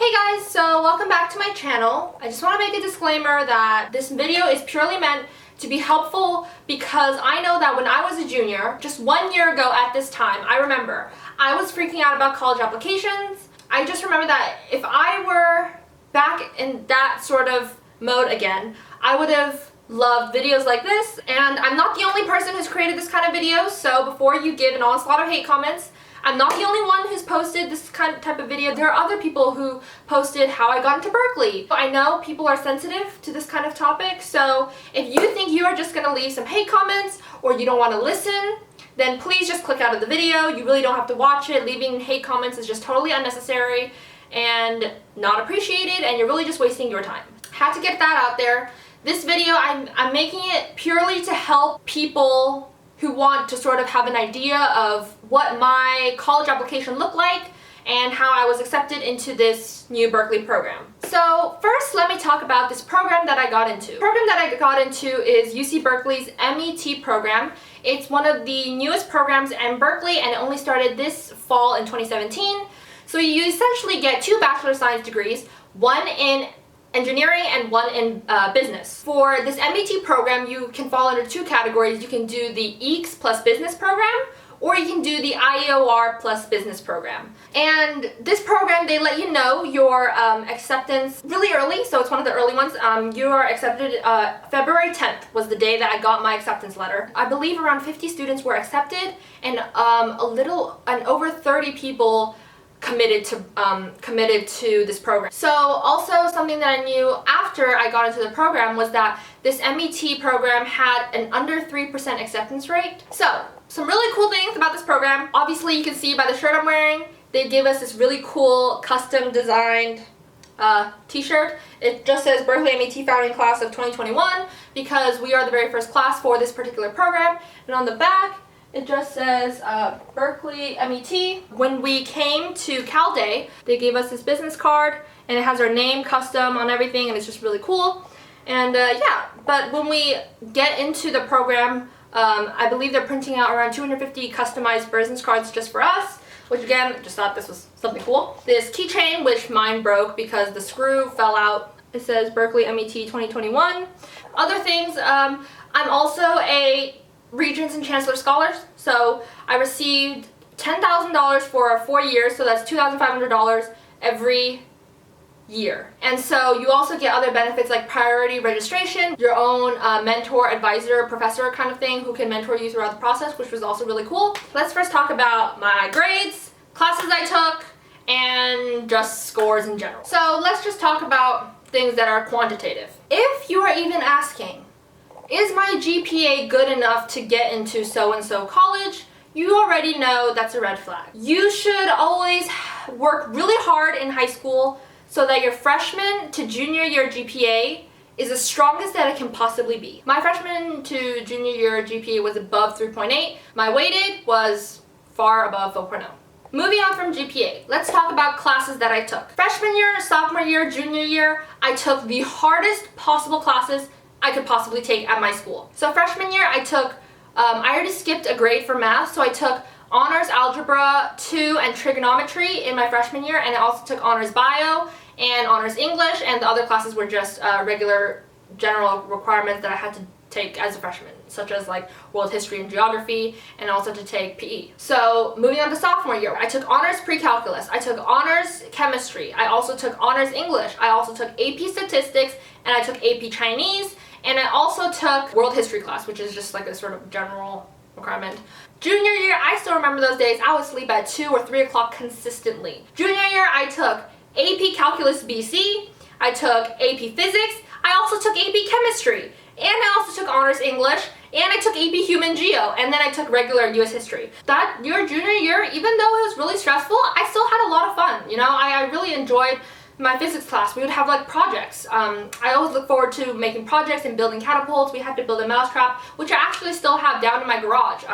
Hey guys, so welcome back to my channel. I just want to make a disclaimer that this video is purely meant to be helpful because I know that when I was a junior, just 1 year ago at this time, I remember I was freaking out about college applications. I just remember that if I were back in that sort of mode again, I would have loved videos like this. And I'm not the only person who's created this kind of video, so before you give an onslaught of hate comments, I'm not the only one who's posted this type of video. There are other people who posted how I got into Berkeley. I know people are sensitive to this kind of topic, so if you think you are just going to leave some hate comments or you don't want to listen, then please just click out of the video. You really don't have to watch it. Leaving hate comments is just totally unnecessary and not appreciated, and you're really just wasting your time. Had to get that out there. This video, I'm making it purely to help people who want to sort of have an idea of what my college application looked like and how I was accepted into this new Berkeley program. So first, let me talk about this program that I got into. The program that I got into is UC Berkeley's M.E.T Program. It's one of the newest programs in Berkeley, and it only started this fall in 2017. So you essentially get 2 bachelor science degrees, one in engineering and one in business. For this M.E.T program, you can fall under 2 categories. You can do the EECS plus business program, or you can do the IEOR plus business program. And this program, they let you know your acceptance really early, so it's one of the early ones. You are accepted February 10th was the day that I got my acceptance letter. I believe around 50 students were accepted, and over 30 people committed to this program. So also something that I knew after I got into the program was that this M.E.T program had an under 3% acceptance rate. So some really cool things about this program. Obviously you can see by the shirt I'm wearing, they gave us this really cool custom designed t-shirt. It just says Berkeley M.E.T founding class of 2021 because we are the very first class for this particular program. And on the back, it just says Berkeley M.E.T. When we came to Cal Day, they gave us this business card, and it has our name custom on everything, and it's just really cool. And yeah, but when we get into the program, I believe they're printing out around 250 customized business cards just for us, which again, just thought this was something cool. This keychain, which mine broke because the screw fell out. It says Berkeley M.E.T 2021. Other things, I'm also a Regents and Chancellor Scholars, so I received $10,000 for 4 years, so that's $2,500 every year. And so you also get other benefits like priority registration, your own mentor, advisor, professor kind of thing who can mentor you throughout the process, which was also really cool. Let's first talk about my grades, classes I took, and just scores in general. So let's just talk about things that are quantitative. If you are even asking, is my GPA good enough to get into so-and-so college? You already know that's a red flag. You should always work really hard in high school so that your freshman to junior year GPA is the strongest that it can possibly be. My freshman to junior year GPA was above 3.8. My weighted was far above 4.0. Moving on from GPA, let's talk about classes that I took. Freshman year, sophomore year, junior year, I took the hardest possible classes I could possibly take at my school. So freshman year I took, I already skipped a grade for math, so I took Honors Algebra 2 and Trigonometry in my freshman year, and I also took Honors Bio and Honors English, and the other classes were just regular general requirements that I had to take as a freshman, such as like World History and Geography, and also to take PE. So moving on to sophomore year, I took Honors Pre-Calculus, I took Honors Chemistry, I also took Honors English, I also took AP Statistics, and I took AP Chinese, and I also took World History class, which is just like a sort of general requirement. Junior year, I still remember those days, I would sleep at 2 or 3 o'clock consistently. Junior year, I took AP Calculus BC, I took AP Physics, I also took AP Chemistry, and I also took Honors English, and I took AP Human Geo, and then I took regular US History. That your junior year, even though it was really stressful, I still had a lot of fun. You know, I really enjoyed my physics class. We would have like projects. I always look forward to making projects and building catapults. We had to build a mousetrap, which I actually still have down in my garage.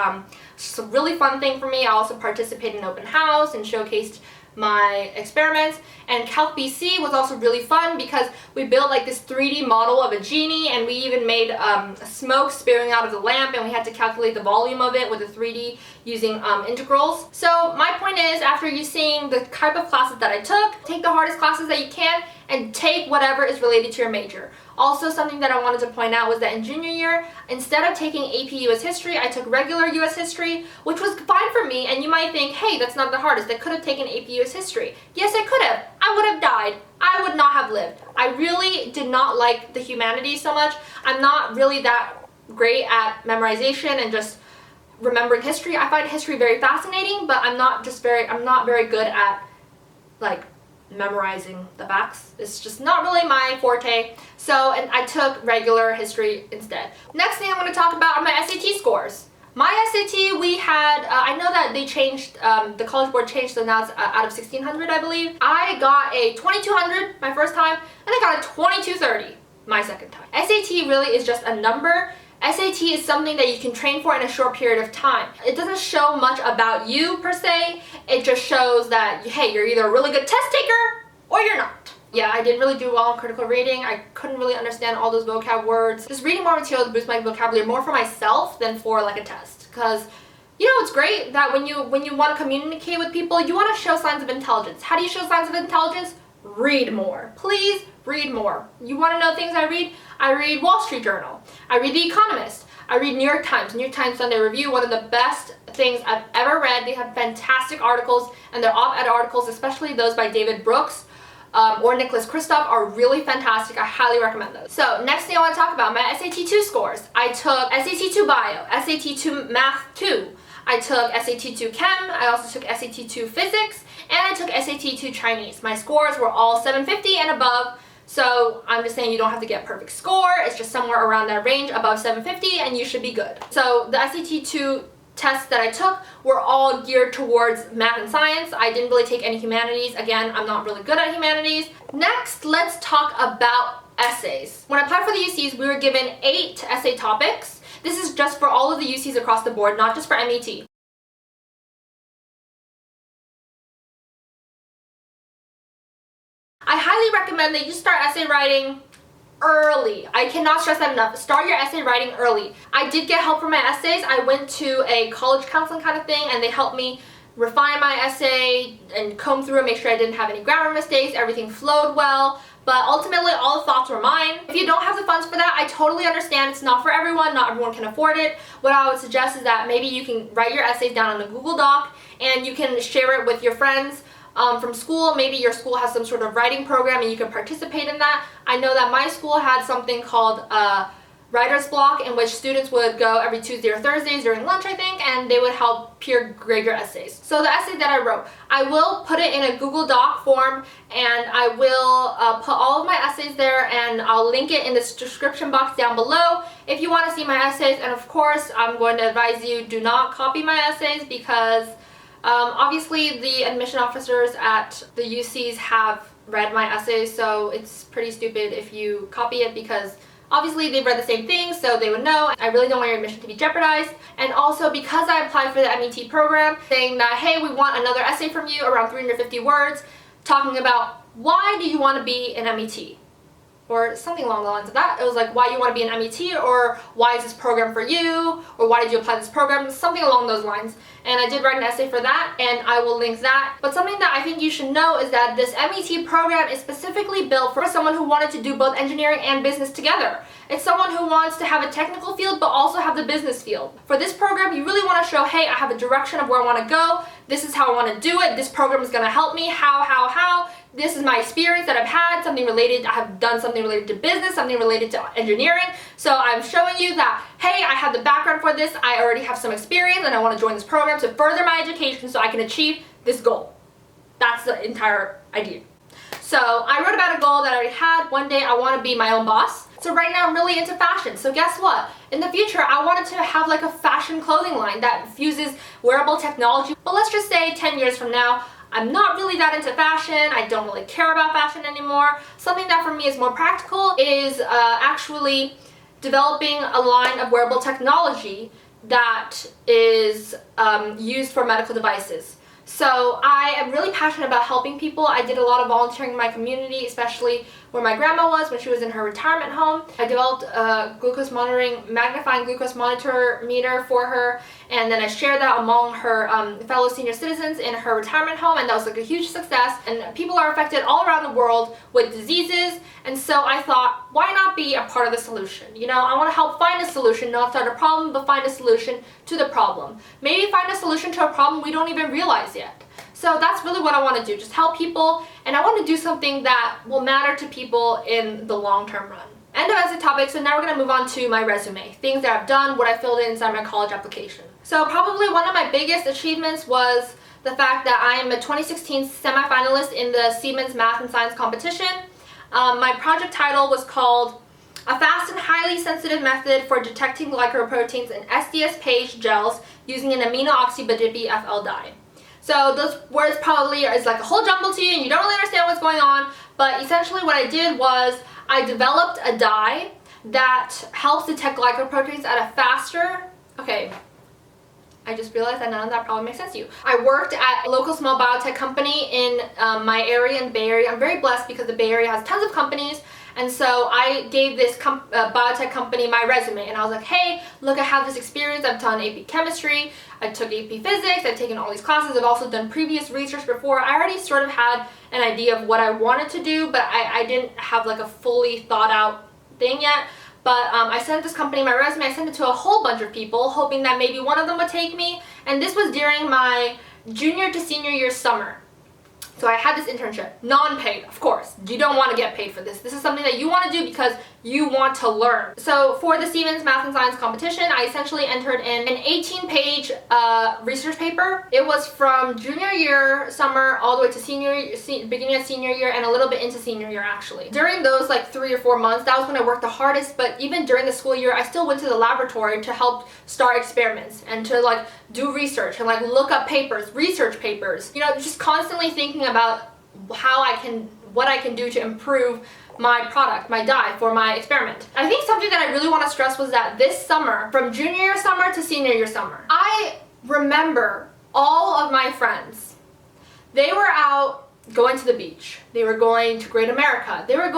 It's a really fun thing for me. I also participated in open house and showcased my experiments. And Calc BC was also really fun because we built like this 3D model of a genie, and we even made smoke spewing out of the lamp, and we had to calculate the volume of it with a 3D using integrals. So my point is, after you seeing the type of classes that I took, take the hardest classes that you can and take whatever is related to your major. Also, something that I wanted to point out was that in junior year, instead of taking AP US History, I took regular US History, which was fine for me. And you might think, hey, that's not the hardest. I could have taken AP US History. Yes, I could have. I would have died. I would not have lived. I really did not like the humanities so much. I'm not really that great at memorization and just remembering history. I find history very fascinating, but I'm not very good at like memorizing the facts. It's just not really my forte. So, and I took regular history instead. Next thing I'm going to talk about are my SAT scores. My SAT, we had, I know that they changed, the College Board changed, so now it's out of 1600, I believe. I got a 2200 my first time, and I got a 2230 my second time. SAT really is just a number. SAT is something that you can train for in a short period of time. It doesn't show much about you per se. It just shows that, hey, you're either a really good test taker or you're not. Yeah, I didn't really do well in critical reading. I couldn't really understand all those vocab words. Just reading more material to boost my vocabulary more for myself than for like a test. Because, you know, it's great that when you want to communicate with people, you want to show signs of intelligence. How do you show signs of intelligence? Read more. Please read more. You want to know things I read? I read Wall Street Journal. I read The Economist. I read New York Times. New York Times Sunday Review, one of the best things I've ever read. They have fantastic articles, and their op-ed articles, especially those by David Brooks or Nicholas Kristof, are really fantastic. I highly recommend those. So next thing I want to talk about, my SAT 2 scores. I took SAT 2 Bio, SAT 2 Math 2. I took SAT 2 Chem. I also took SAT 2 Physics, and I took SAT 2 Chinese. My scores were all 750 and above. So I'm just saying you don't have to get a perfect score. It's just somewhere around that range above 750 and you should be good. So the SAT 2 tests that I took were all geared towards math and science. I didn't really take any humanities. Again, I'm not really good at humanities. Next, let's talk about essays. When I applied for the UCs, we were given 8 essay topics. This is just for all of the UCs across the board, not just for MET. I highly recommend that you start essay writing early. I cannot stress that enough. Start your essay writing early. I did get help for my essays. I went to a college counseling kind of thing, and they helped me refine my essay and comb through and make sure I didn't have any grammar mistakes. Everything flowed well. But ultimately, all the thoughts were mine. If you don't have the funds for that, I totally understand. It's not for everyone. Not everyone can afford it. What I would suggest is that maybe you can write your essays down on a Google Doc, and you can share it with your friends from school. Maybe your school has some sort of writing program and you can participate in that. I know that my school had something called writer's block, in which students would go every Tuesday or Thursdays during lunch, I think, and they would help peer grade your essays. So the essay that I wrote, I will put it in a Google Doc form, and I will put all of my essays there, and I'll link it in the description box down below if you want to see my essays. And of course, I'm going to advise you, do not copy my essays, because obviously the admission officers at the UCs have read my essays, so it's pretty stupid if you copy it, because obviously they've read the same thing, so they would know. I really don't want your admission to be jeopardized. And also, because I applied for the M.E.T program, saying that, hey, we want another essay from you, around 350 words, talking about why do you want to be an M.E.T? Or something along the lines of that. It was like, why you want to be an MET, or why is this program for you, or why did you apply this program, something along those lines. And I did write an essay for that, and I will link that. But something that I think you should know is that this MET program is specifically built for someone who wanted to do both engineering and business together. It's someone who wants to have a technical field but also have the business field. For this program, you really want to show, hey, I have a direction of where I want to go. This is how I want to do it. This program is going to help me. How? This is my experience that I've had, something related, I have done something related to business, something related to engineering. So I'm showing you that, hey, I have the background for this, I already have some experience, and I want to join this program to further my education so I can achieve this goal. That's the entire idea. So I wrote about a goal that I already had. One day I want to be my own boss. So right now I'm really into fashion. So guess what? In the future, I wanted to have like a fashion clothing line that fuses wearable technology. But let's just say 10 years from now, I'm not really that into fashion. I don't really care about fashion anymore. Something that for me is more practical is actually developing a line of wearable technology that is used for medical devices. So I am really passionate about helping people. I did a lot of volunteering in my community, especially where my grandma was when she was in her retirement home. I developed a magnifying glucose monitor meter for her, and then I shared that among her fellow senior citizens in her retirement home, and that was like a huge success. And people are affected all around the world with diseases, and so I thought, why not be a part of the solution? You know, I want to help find a solution, not start a problem, but find a solution to the problem. Maybe find a solution to a problem we don't even realize yet. So that's really what I want to do, just help people, and I want to do something that will matter to people in the long-term run. End of essay topic, so now we're going to move on to my resume, things that I've done, what I filled in inside my college application. So probably one of my biggest achievements was the fact that I am a 2016 semifinalist in the Siemens Math and Science competition. My project title was called A Fast and Highly Sensitive Method for Detecting Glycoproteins in SDS-PAGE Gels Using an Amino-Oxybidipy-FL Dye. So those words probably is like a whole jumble to you and you don't really understand what's going on, but essentially what I did was I developed a dye that helps detect glycoproteins at a faster, I just realized that none of that probably makes sense to you. I worked at a local small biotech company in my area, in the Bay Area. I'm very blessed because the Bay Area has tons of companies, and so I gave this biotech company my resume, and I was like, hey, look, I have this experience. I've done AP Chemistry, I took AP Physics, I've taken all these classes, I've also done previous research before. I already sort of had an idea of what I wanted to do, but I didn't have like a fully thought out thing yet. But I sent this company my resume, I sent it to a whole bunch of people, hoping that maybe one of them would take me. And this was during my junior to senior year summer. So I had this internship, non-paid, of course. You don't want to get paid for this. This is something that you want to do because you want to learn. So for the Siemens Math and Science competition, I essentially entered in an 18-page research paper. It was from junior year summer all the way to beginning of senior year and a little bit into senior year actually. During those like 3 or 4 months, that was when I worked the hardest, but even during the school year, I still went to the laboratory to help start experiments and to like do research and like look up papers, research papers, you know, just constantly thinking about what I can do to improve my product, my dye for my experiment. I think something that I really want to stress was that this summer, from junior year summer to senior year summer, I remember all of my friends. They were out going to the beach. They were going to Great America. They were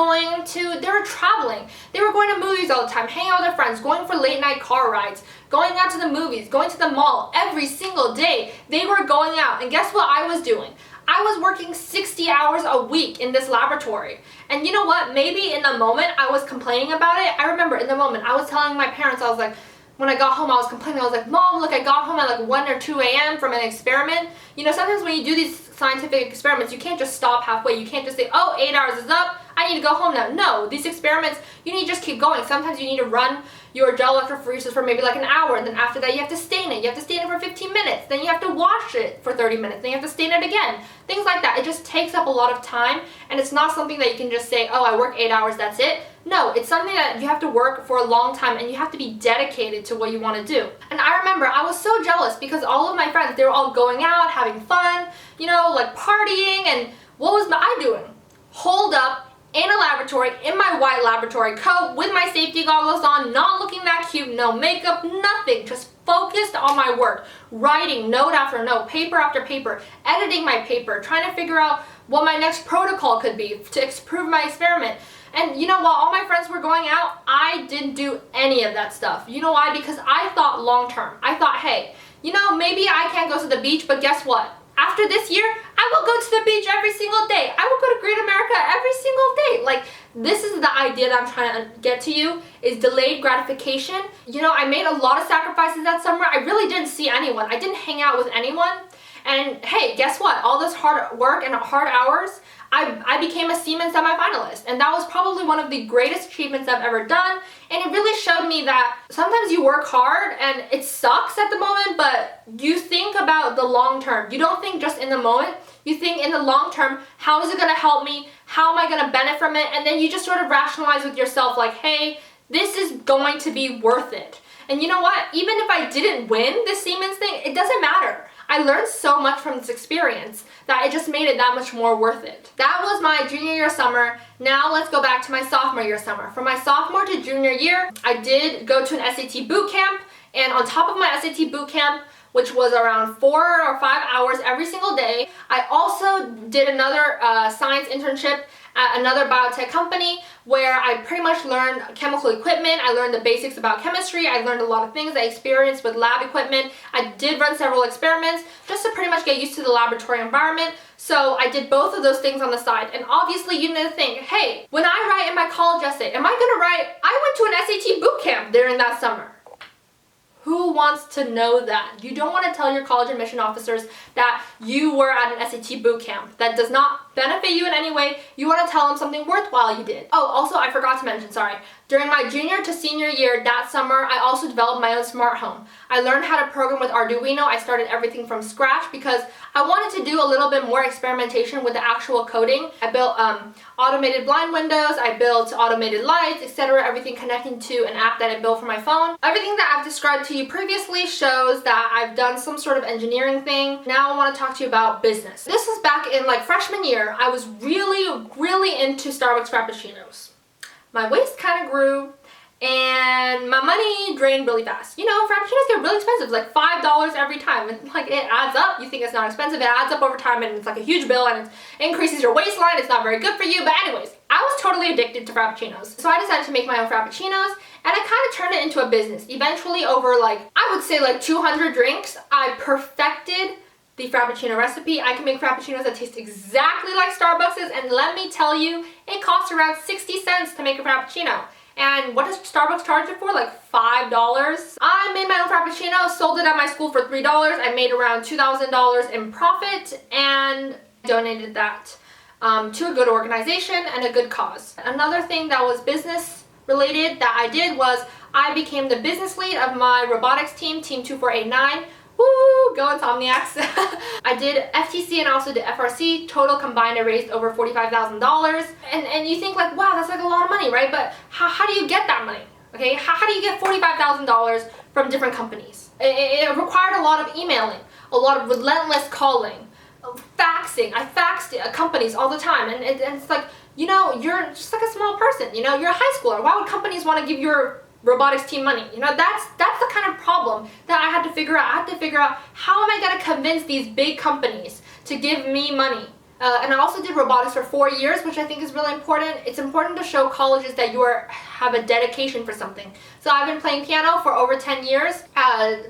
traveling. They were going to movies all the time, hanging out with their friends, going for late night car rides, going out to the movies, going to the mall every single day. They were going out, and guess what I was doing? I was working 60 hours a week in this laboratory. And you know what? Maybe in the moment I was complaining about it. I remember in the moment I was telling my parents, I was like, when I got home I was complaining. I was like, Mom, look, I got home at like 1 or 2 a.m. from an experiment. You know, sometimes when you do these scientific experiments, you can't just stop halfway. You can't just say, oh, 8 hours is up, I need to go home now. No, these experiments, you need to just keep going. Sometimes you need to run your gel electrophoresis for maybe like an hour, and then after that you have to stain it. You have to stain it for 15 minutes, then you have to wash it for 30 minutes, then you have to stain it again. Things like that. It just takes up a lot of time, and it's not something that you can just say, oh, I work 8 hours, that's it. No, it's something that you have to work for a long time, and you have to be dedicated to what you want to do. And I remember I was so jealous because all of my friends, they were all going out, having fun, you know, like partying, and what was I doing? Holed up in a laboratory, in my white laboratory coat, with my safety goggles on, not looking that cute, no makeup, nothing, just focused on my work, writing note after note, paper after paper, editing my paper, trying to figure out what my next protocol could be to improve my experiment. And you know, while all my friends were going out, I didn't do any of that stuff. You know why? Because I thought long term. I thought, hey, you know, maybe I can't go to the beach, but guess what? After this year, I will go to the beach every single day. I will go to Great America every single day. Like, this is the idea that I'm trying to get to you, is delayed gratification. You know, I made a lot of sacrifices that summer. I really didn't see anyone. I didn't hang out with anyone. And hey, guess what? All this hard work and hard hours, I became a Siemens semifinalist, and that was probably one of the greatest achievements I've ever done. And it really showed me that sometimes you work hard and it sucks at the moment, but you think about the long term. You don't think just in the moment. You think in the long term, how is it going to help me? How am I going to benefit from it? And then you just sort of rationalize with yourself like, hey, this is going to be worth it. And you know what? Even if I didn't win this Siemens thing, it doesn't matter. I learned so much from this experience that it just made it that much more worth it. That was my junior year summer. Now let's go back to my sophomore year summer. From my sophomore to junior year, I did go to an SAT boot camp, and on top of my SAT boot camp, which was around 4 or 5 hours every single day. I also did another science internship at another biotech company where I pretty much learned chemical equipment. I learned the basics about chemistry. I learned a lot of things. I experienced with lab equipment. I did run several experiments just to pretty much get used to the laboratory environment. So I did both of those things on the side. And obviously you need to think, hey, when I write in my college essay, am I gonna write, I went to an SAT boot camp during that summer? Who wants to know that? You don't want to tell your college admission officers that you were at an SAT boot camp. That does not benefit you in any way. You want to tell them something worthwhile you did. Oh, also I forgot to mention, sorry. During my junior to senior year that summer, I also developed my own smart home. I learned how to program with Arduino. I started everything from scratch because I wanted to do a little bit more experimentation with the actual coding. I built automated blind windows, I built automated lights, etc. Everything connecting to an app that I built for my phone. Everything that I've described to you previously shows that I've done some sort of engineering thing. Now I want to talk to you about business. This was back in like freshman year. I was really into Starbucks Frappuccinos. My waist kind of grew and my money drained really fast. You know, Frappuccinos get really expensive, like $5 every time. And like it adds up. You think it's not expensive, it adds up over time and it's like a huge bill and it increases your waistline. It's not very good for you. But anyways, I was totally addicted to Frappuccinos. So I decided to make my own Frappuccinos and I kind of turned it into a business. Eventually over like, I would say like 200 drinks, I perfected the Frappuccino recipe. I can make Frappuccinos that taste exactly like Starbucks's, and let me tell you, it costs around 60 cents to make a Frappuccino. And what does Starbucks charge it for? Like $5? I made my own Frappuccino, sold it at my school for $3. I made around $2,000 in profit and donated that to a good organization and a good cause. Another thing that was business related that I did was I became the business lead of my robotics team, Team 2489. Woo! Go Insomniacs! I did FTC and also did FRC. Total combined I raised over $45,000. And you think like, wow, that's like a lot of money, right? But how do you get that money? Okay, how do you get $45,000 from different companies? It required a lot of emailing, a lot of relentless calling, faxing. I faxed companies all the time, and it's like, you know, you're just like a small person. You know, you're a high schooler. Why would companies want to give your robotics team money? You know, that's the kind of problem that I had to figure out. I had to figure out, how am I going to convince these big companies to give me money? And I also did robotics for 4 years, which I think is really important. It's important to show colleges that you have a dedication for something. So I've been playing piano for over 10 years.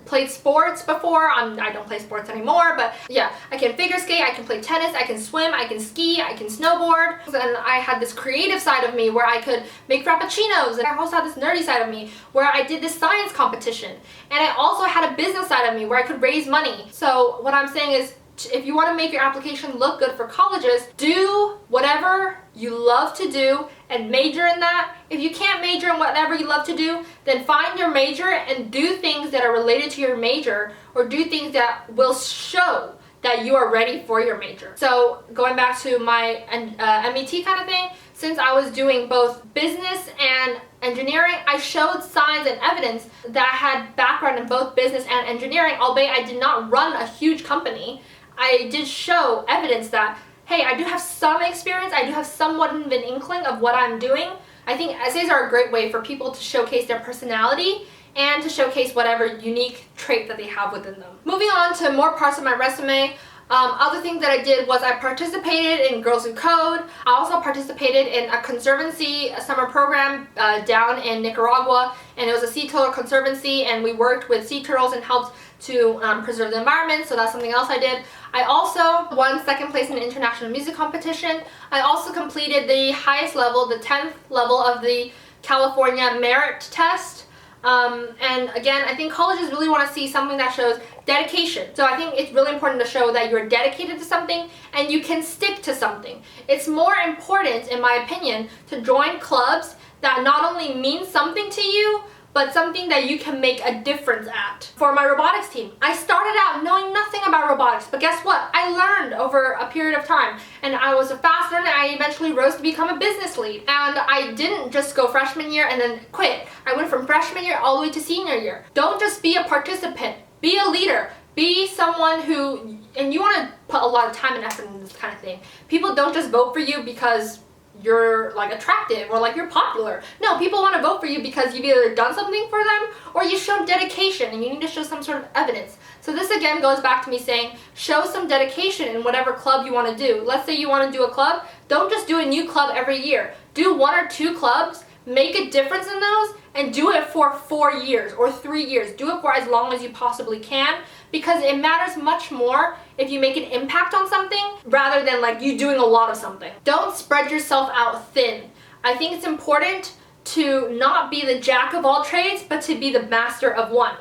Played sports before. I don't play sports anymore, but yeah, I can figure skate, I can play tennis, I can swim, I can ski, I can snowboard. And I had this creative side of me where I could make Frappuccinos, and I also had this nerdy side of me where I did this science competition. And I also had a business side of me where I could raise money. So what I'm saying is, if you want to make your application look good for colleges, do whatever you love to do and major in that. If you can't major in whatever you love to do, then find your major and do things that are related to your major, or do things that will show that you are ready for your major. So going back to my M.E.T kind of thing, since I was doing both business and engineering, I showed signs and evidence that I had background in both business and engineering, albeit I did not run a huge company. I did show evidence that, hey, I do have some experience, I do have somewhat of an inkling of what I'm doing. I think essays are a great way for people to showcase their personality and to showcase whatever unique trait that they have within them. Moving on to more parts of my resume, other things that I did was I participated in Girls Who Code. I also participated in a conservancy, a summer program down in Nicaragua, and it was a sea turtle conservancy, and we worked with sea turtles and helped to preserve the environment, so that's something else I did. I also won second place in an international music competition. I also completed the highest level, the 10th level of the California merit test. And again, I think colleges really want to see something that shows dedication. So I think it's really important to show that you're dedicated to something and you can stick to something. It's more important, in my opinion, to join clubs that not only mean something to you, but something that you can make a difference at. For my robotics team, I started out knowing nothing about robotics, but guess what? I learned over a period of time, and I was a fast learner. I eventually rose to become a business lead, and I didn't just go freshman year and then quit. I went from freshman year all the way to senior year. Don't just be a participant, be a leader. Be someone who, and you want to put a lot of time and effort into this kind of thing. People don't just vote for you because you're like attractive or like you're popular. No, people want to vote for you because you've either done something for them or you've shown dedication, and you need to show some sort of evidence. So this again goes back to me saying, show some dedication in whatever club you want to do. Let's say you want to do a club, don't just do a new club every year. Do 1 or 2 clubs, make a difference in those, and do it for 4 years or 3 years. Do it for as long as you possibly can, because it matters much more if you make an impact on something rather than like you doing a lot of something. Don't spread yourself out thin. I think it's important to not be the jack of all trades, but to be the master of one.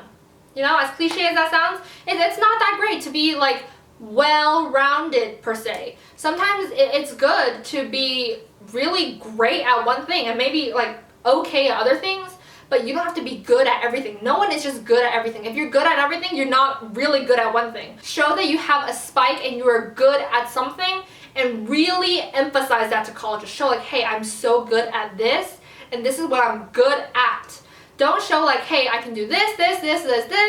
You know, as cliche as that sounds, it's not that great to be like well-rounded per se. Sometimes it's good to be really great at one thing and maybe like okay at other things, but you don't have to be good at everything. No one is just good at everything. If you're good at everything, you're not really good at one thing. Show that you have a spike and you are good at something, and really emphasize that to colleges. Show like, hey, I'm so good at this, and this is what I'm good at. Don't show like, hey, I can do this,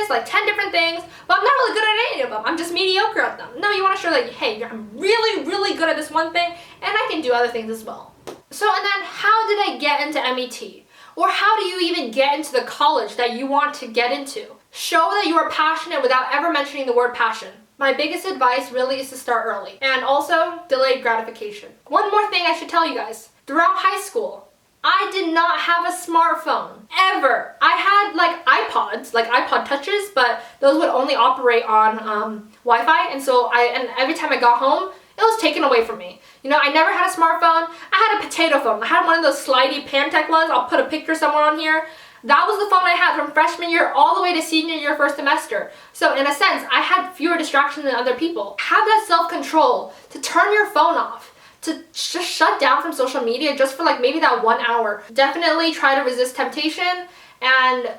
like 10 different things, but I'm not really good at any of them. I'm just mediocre at them. No, you want to show like, hey, I'm really, really good at this one thing, and I can do other things as well. So, and then how did I get into MET? Or how do you even get into the college that you want to get into? Show that you are passionate without ever mentioning the word passion. My biggest advice really is to start early. And also, delayed gratification. One more thing I should tell you guys. Throughout high school, I did not have a smartphone, ever. I had like iPods, like iPod touches, but those would only operate on Wi-Fi, and so every time I got home, it was taken away from me. You know, I never had a smartphone. I had a potato phone. I had one of those slidey Pantech ones. I'll put a picture somewhere on here. That was the phone I had from freshman year all the way to senior year first semester. So in a sense, I had fewer distractions than other people. Have that self-control to turn your phone off, to just shut down from social media just for like maybe that 1 hour. Definitely try to resist temptation and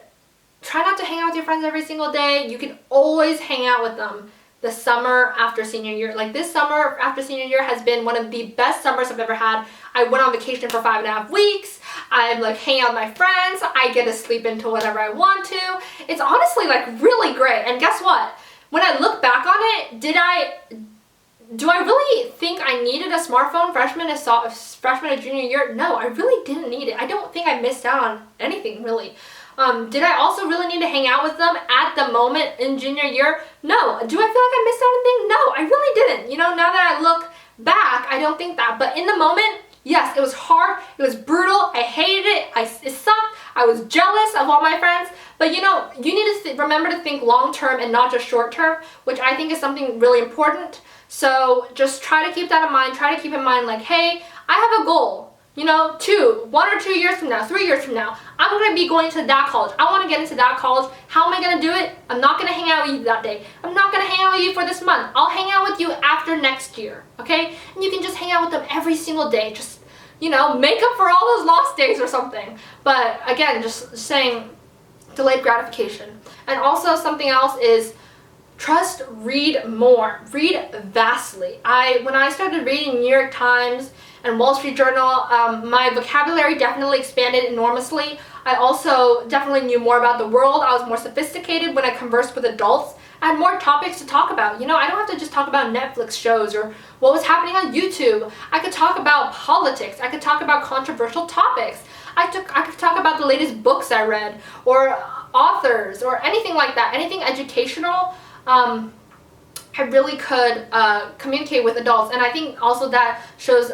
try not to hang out with your friends every single day. You can always hang out with them. The summer after senior year, like this summer after senior year has been one of the best summers I've ever had. I went on vacation for 5.5 weeks. I'm like hanging out with my friends. I get to sleep into whatever I want to. It's honestly like really great. And guess what? When I look back on it, do I really think I needed a smartphone freshman and junior year? No, I really didn't need it. I don't think I missed out on anything really. Did I also really need to hang out with them at the moment in junior year? No. Do I feel like I missed out on anything? No, I really didn't. You know, now that I look back, I don't think that. But in the moment, yes, it was hard. It was brutal. I hated it. It sucked. I was jealous of all my friends. But you know, you need to remember to think long term and not just short term, which I think is something really important. So just try to keep that in mind. Try to keep in mind like, hey, I have a goal. You know, 1 or 2 years from now, 3 years from now, I'm going to be going to that college. I want to get into that college. How am I going to do it? I'm not going to hang out with you that day. I'm not going to hang out with you for this month. I'll hang out with you after next year, okay? And you can just hang out with them every single day. Just, you know, make up for all those lost days or something. But again, just saying delayed gratification. And also something else is trust, read more. Read vastly. When I started reading New York Times and Wall Street Journal, my vocabulary definitely expanded enormously. I also definitely knew more about the world. I was more sophisticated when I conversed with adults. I had more topics to talk about. You know, I don't have to just talk about Netflix shows or what was happening on YouTube. I could talk about politics. I could talk about controversial topics. I could talk about the latest books I read or authors or anything like that, anything educational. I really could communicate with adults, and I think also that shows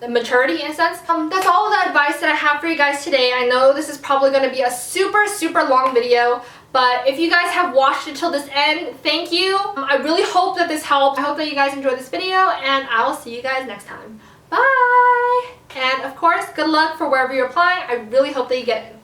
maturity in a sense. That's all the advice that I have for you guys today. I know this is probably going to be a super long video, but if you guys have watched it till this end, thank you. I really hope that this helped. I hope that you guys enjoyed this video, and I will see you guys next time. Bye! And of course, good luck for wherever you're applying. I really hope that you get it.